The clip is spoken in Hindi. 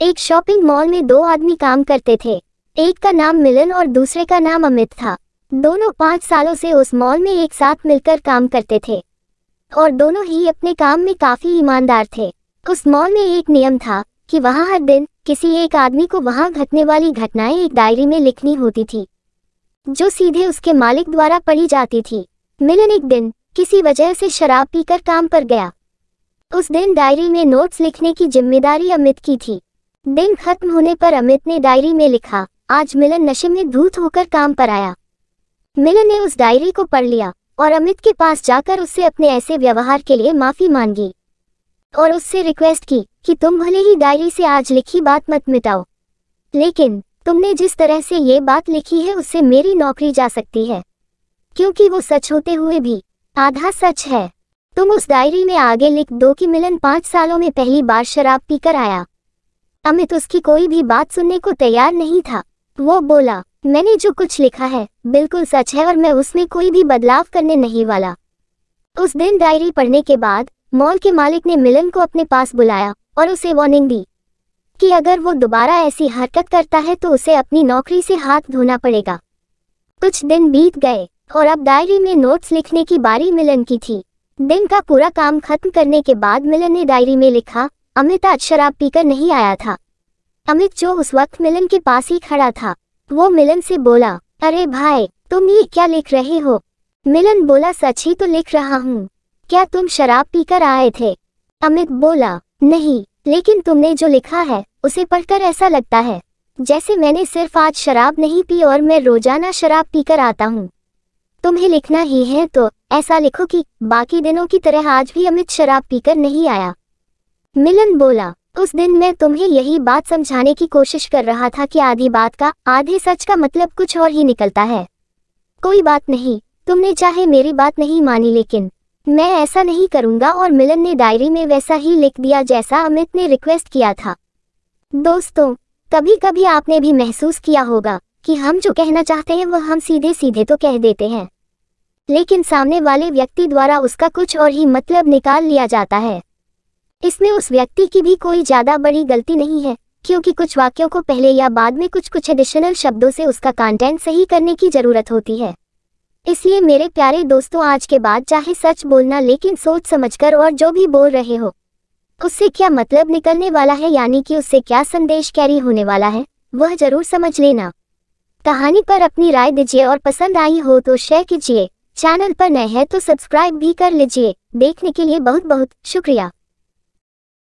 एक शॉपिंग मॉल में दो आदमी काम करते थे। एक का नाम मिलन और दूसरे का नाम अमित था। दोनों 5 सालों से उस मॉल में एक साथ मिलकर काम करते थे और दोनों ही अपने काम में काफी ईमानदार थे। उस मॉल में एक नियम था कि वहां हर दिन किसी एक आदमी को वहां घटने वाली घटनाएं एक डायरी में लिखनी होती थी, जो सीधे उसके मालिक द्वारा पढ़ी जाती थी। मिलन एक दिन किसी वजह से शराब पीकर काम पर गया। उस दिन डायरी में नोट्स लिखने की जिम्मेदारी अमित की थी। दिन खत्म होने पर अमित ने डायरी में लिखा, आज मिलन नशे में धूत होकर काम पर आया। मिलन ने उस डायरी को पढ़ लिया और अमित के पास जाकर उससे अपने ऐसे व्यवहार के लिए माफी मांगी और उससे रिक्वेस्ट की कि तुम भले ही डायरी से आज लिखी बात मत मिटाओ, लेकिन तुमने जिस तरह से ये बात लिखी है उससे मेरी नौकरी जा सकती है, क्योंकि वो सच होते हुए भी आधा सच है। तुम उस डायरी में आगे लिख दो कि मिलन 5 सालों में पहली बार शराब पीकर आया। अमित उसकी कोई भी बात सुनने को तैयार नहीं था। वो बोला, मैंने जो कुछ लिखा है बिल्कुल सच है और मैं उसमें कोई भी बदलाव करने नहीं वाला। उस दिन डायरी पढ़ने के बाद मॉल के मालिक ने मिलन को अपने पास बुलाया और उसे वार्निंग दी कि अगर वो दोबारा ऐसी हरकत करता है तो उसे अपनी नौकरी से हाथ धोना पड़ेगा। कुछ दिन बीत गए और अब डायरी में नोट्स लिखने की बारी मिलन की थी। दिन का पूरा काम खत्म करने के बाद मिलन ने डायरी में लिखा, अमित आज शराब पीकर नहीं आया था। अमित जो उस वक्त मिलन के पास ही खड़ा था, वो मिलन से बोला, अरे भाई तुम ये क्या लिख रहे हो? मिलन बोला, सच ही तो लिख रहा हूँ। क्या तुम शराब पीकर आए थे? अमित बोला, नहीं, लेकिन तुमने जो लिखा है उसे पढ़कर ऐसा लगता है जैसे मैंने सिर्फ आज शराब नहीं पी और मैं रोजाना शराब पीकर आता हूँ। तुम्हें लिखना ही है तो ऐसा लिखो कि बाकी दिनों की तरह आज भी अमित शराब पीकर नहीं आया। मिलन बोला, उस दिन मैं तुम्हें यही बात समझाने की कोशिश कर रहा था कि आधी बात का आधे सच का मतलब कुछ और ही निकलता है। कोई बात नहीं, तुमने चाहे मेरी बात नहीं मानी, लेकिन मैं ऐसा नहीं करूंगा। और मिलन ने डायरी में वैसा ही लिख दिया जैसा अमित ने रिक्वेस्ट किया था। दोस्तों, कभी कभी आपने भी महसूस किया होगा कि हम जो कहना चाहते हैं वह हम सीधे सीधे तो कह देते हैं, लेकिन सामने वाले व्यक्ति द्वारा उसका कुछ और ही मतलब निकाल लिया जाता है। इसमें उस व्यक्ति की भी कोई ज्यादा बड़ी गलती नहीं है, क्योंकि कुछ वाक्यों को पहले या बाद में कुछ एडिशनल शब्दों से उसका कंटेंट सही करने की जरूरत होती है। इसलिए मेरे प्यारे दोस्तों, आज के बाद चाहे सच बोलना, लेकिन सोच समझकर, और जो भी बोल रहे हो उससे क्या मतलब निकलने वाला है, यानी कि उससे क्या संदेश कैरी होने वाला है, वह जरूर समझ लेना। कहानी पर अपनी राय दीजिए और पसंद आई हो तो शेयर कीजिए। चैनल पर नए हैं तो सब्सक्राइब भी कर लीजिए। देखने के लिए बहुत बहुत शुक्रिया।